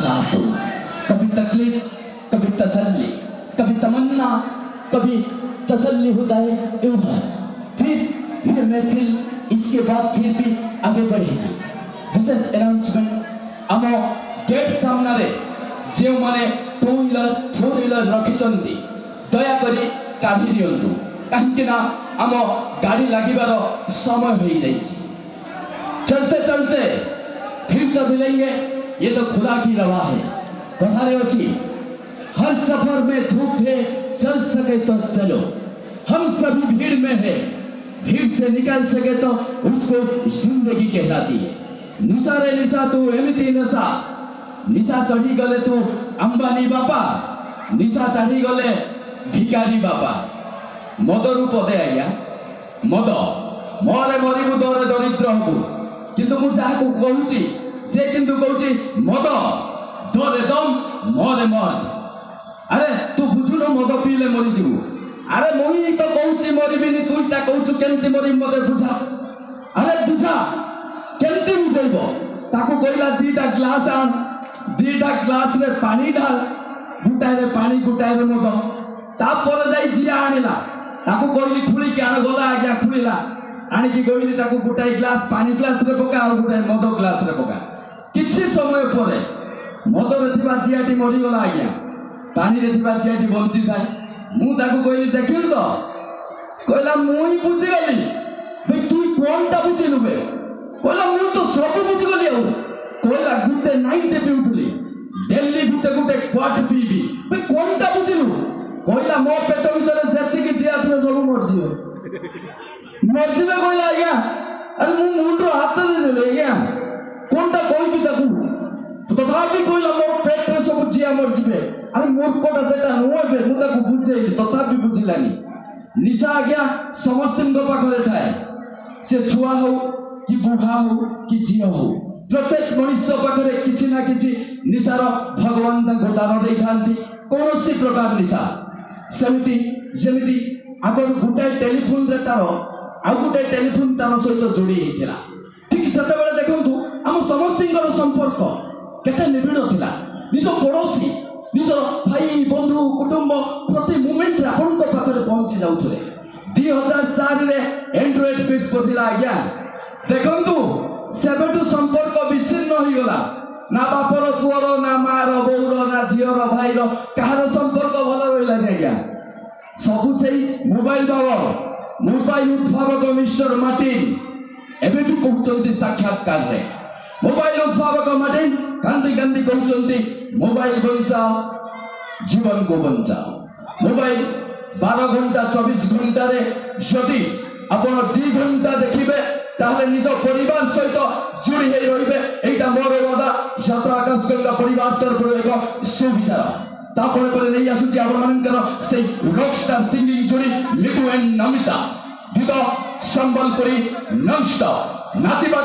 मुलाकातों, कभी तकलीफ, कभी तसल्ली, कभी तमन्ना, कभी तसल्ली होता है। फिर ये महफिल इसके बाद फिर भी आगे बढ़ेगी। विशेष अनाउंसमेंट आम गेट सामने जो मैंने 2 व्हीलर 4 व्हीलर रखिंट दयाकोरी काढ़ी दिंतु कहीं आम गाड़ी लगिबार समय हो जाए। चलते चलते फिर तो मिलेंगे, ये तो खुदा की रवा है। कथारे अच्छी हर सफर में धूप है, चल सके तो चलो। हम सभी भीड़ में है, भीड़ से निकल सके तो उसको जिंदगी कहलाती है। निशा रे निशा तू एमती नशा, निशा चढ़ी गले तू अंबानी बापा, निशा चढ़ी गले भिकारी बापा। मद रूप दे आज्ञा मद मरे मरबू दरे दरिद्र हबू, किंतु मु जहाँ कहूँ से किंतु कहूँ मद दरे दम मरे मर। अरे तू बुझुन मद पीले मरीजु। अरे मुई तो कहूँ मरबिनी, तुईटा कहूँ केमती मरी मत बुझा। अरे बुझा केमती बुझेब? ताको कहला 2टा ग्लास आन, 2टा ग्लास रे पानी ढाल, गुटाए रे पानी गुटाए रे मद। तापर जाई जीरा आनिला, ताको कहली खुली के आण गला आज्ञा खुलिला, आनिकी कहली ताको गुटाए ग्लास पानी ग्लास रे पका और गुटाए मद ग्लास रे पका। किछि समय परे मद रे थिबा जियाटी मरी गला आज्ञा, पानी रे थिबा जियाटी बंची थाए। मु ताको कहली देखिल तो, कहला मुई बुझी गली। भाई तू कोनटा बुझिलु बे? कहला मु तो सब बुझी गली। आउ कहला गुटे नाइट पिउथली, डेली गुटे गुटे क्वाट पीबी। भाई कोनटा बुझिलु? कहला मो पेट भीतर जति कि जिया थे सब मरजियो मरजिबे। कहला आज्ञा अरे मु मुंडो हाथ दे देले आज्ञा, कोनटा कहबी ताकू? तथापि कहला मो पेट रे सब जिया मरजिबे। अरे मूर्खटा सेटा नुहे मु ताकू बुझेइली, तथापि बुझिलानी। निशा आज्ञा समस्त पाखे थाए, से छुआ हो कि बुढ़ा हो कि झील हो, प्रत्येक मनुष्य पाखे किसी ना किसी निशार भगवान दान दे था। कौन सी प्रकार निशा सेमती जमीती आगर गोटाए टेलीफोन रे तार आउ गोटाए टेलीफोन तार सहित जोड़ी होता। ठीक से देखु आम समस्त संपर्क केते निबिड़ थिला। निज पड़ोसी निज भाई बंधु कुटुंब प्रति मोमेंट आपण पाखे पहुंची जाऊे। 2004 रे एंड्रॉइड फिक्स पशिला आज्ञा। देखु सेबेटू संपर्क विच्छिन्न हो गला। ना बापर पुअर ना मार बौर ना झीर भाईर कहार संपर्क भल रही आज्ञा। सबू से मोबाइल बाबर मोबाइल उद्भावक मिस्टर मार्टिन एबे भी कहते साक्षात्कार रे। मोबाइल उद्भावक मार्टिन कांदी कांदी कहते मोबाइल बचाओ जीवन को बचाओ। मोबाइल 12 घंटा 24 घंटा रे यदि आपण 2 घंटा देखिबे ताहले निज परिवार सहित जोड़ी हे रहिबे। एटा मोर वादा यात्रा आकाश गंगा परिवार तरफ एक सुविचार। तापर पर नहीं आसुची आपण मानकर से रॉकस्टार सिंगिंग जोड़ी मिटू एंड नमिता गीत संबलपुरी नॉन स्टॉप नाचिबा